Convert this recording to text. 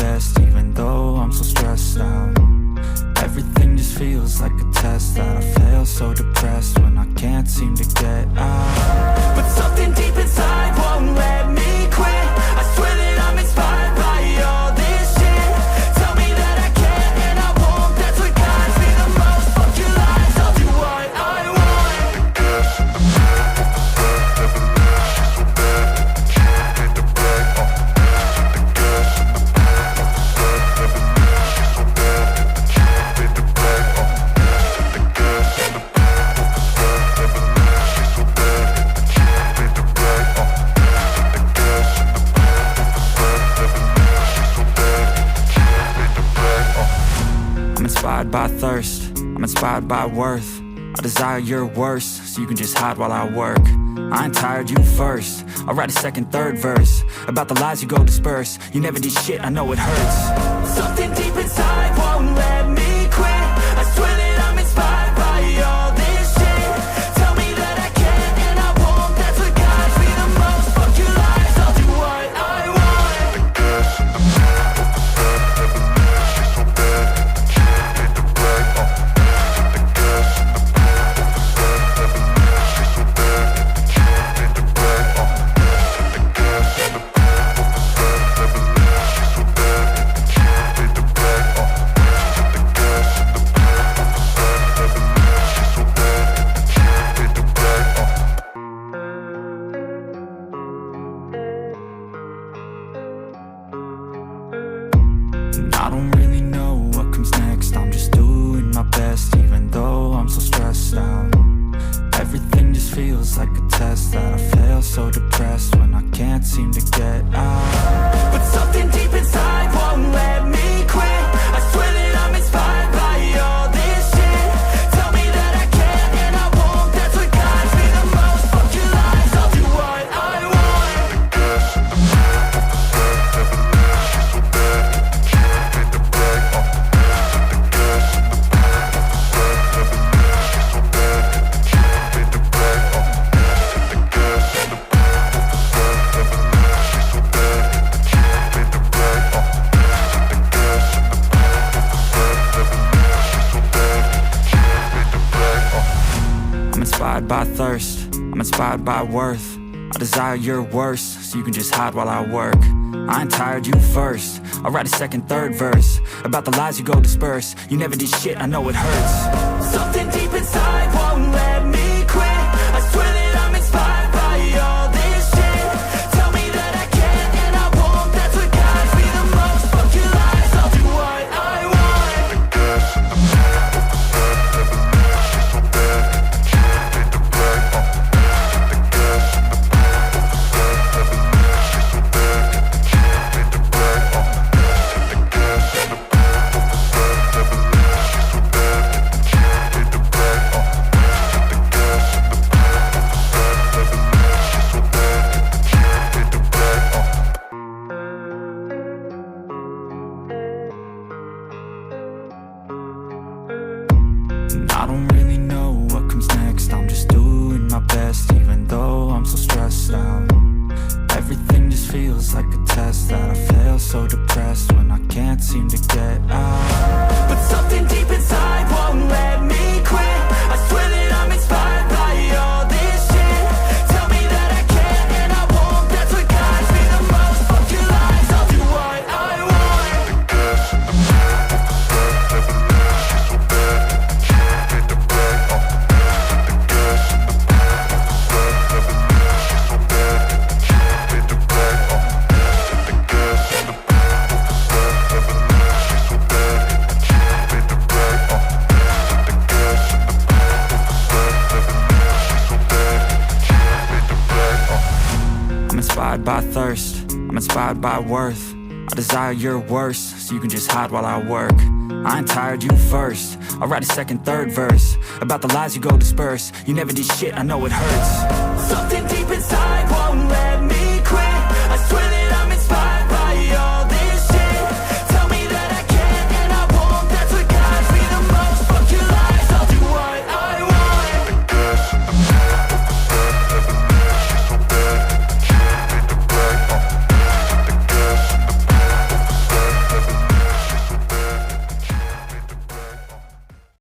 best, even though I'm so stressed out. Everything just feels like a test that I fail, so depressed when I can't seem to get out. But something deep inside won't let me quit. I swear that I'm inspired by all this shit. Tell me that I can and I won't, that's what guides me the most. Fuck your lies, I'll do what I want. I'm inspired by thirst, I'm inspired by worth. I desire your worst, so you can just hide while I work. I ain't tired, you first. I'll write a second, third verse about the lies you go disperse. You never did shit, I know it hurts. Something deep inside won't let me quit. I swear that I'm inspired by all this shit. Tell me that I can and I won't, that's what guides me the most. Fuck your lies, I'll do what I want. I don't really know what comes next. I'm just doing my best, even though I'm so stressed out. Everything just feels like a test that I fail, so depressed when I can't seem to get out. But something deep inside won't let me quit. I swear that I'm inspired by all this shit. Tell me that I can and I won't, that's what guides me the most. Fuck your lies, I'll do what I want. I'm inspired by thirst, I'm inspired by worth. I desire your worst, so you can just hide while I work. I ain't tired, you first. I'll write a second, third verse about the lies you go disperse. You never did shit, I know it hurts. Something deep inside won't let me quit. I swear that I'm inspired by all this shit. Tell me that I can and I won't, that's what guides me the most. Fuck your lies, I'll do what I want. I don't really know what comes next. I'm just doing my best, even though I'm so stressed out. Everything just feels like a test that I fail, so depressed when I can't seem to get out. But something deep inside won't let me quit. I swear that I'm inspired by all this shit. Tell me that I can and I won't, that's what guides me the most. Fuck your lies, I'll do what I want. I'm inspired by thirst, I'm inspired by worth. I desire your worst, so you can just hide while I work. I ain't tired, you first. I'll write a second, third verse about the lies you go disperse. You never did shit, I know it hurts.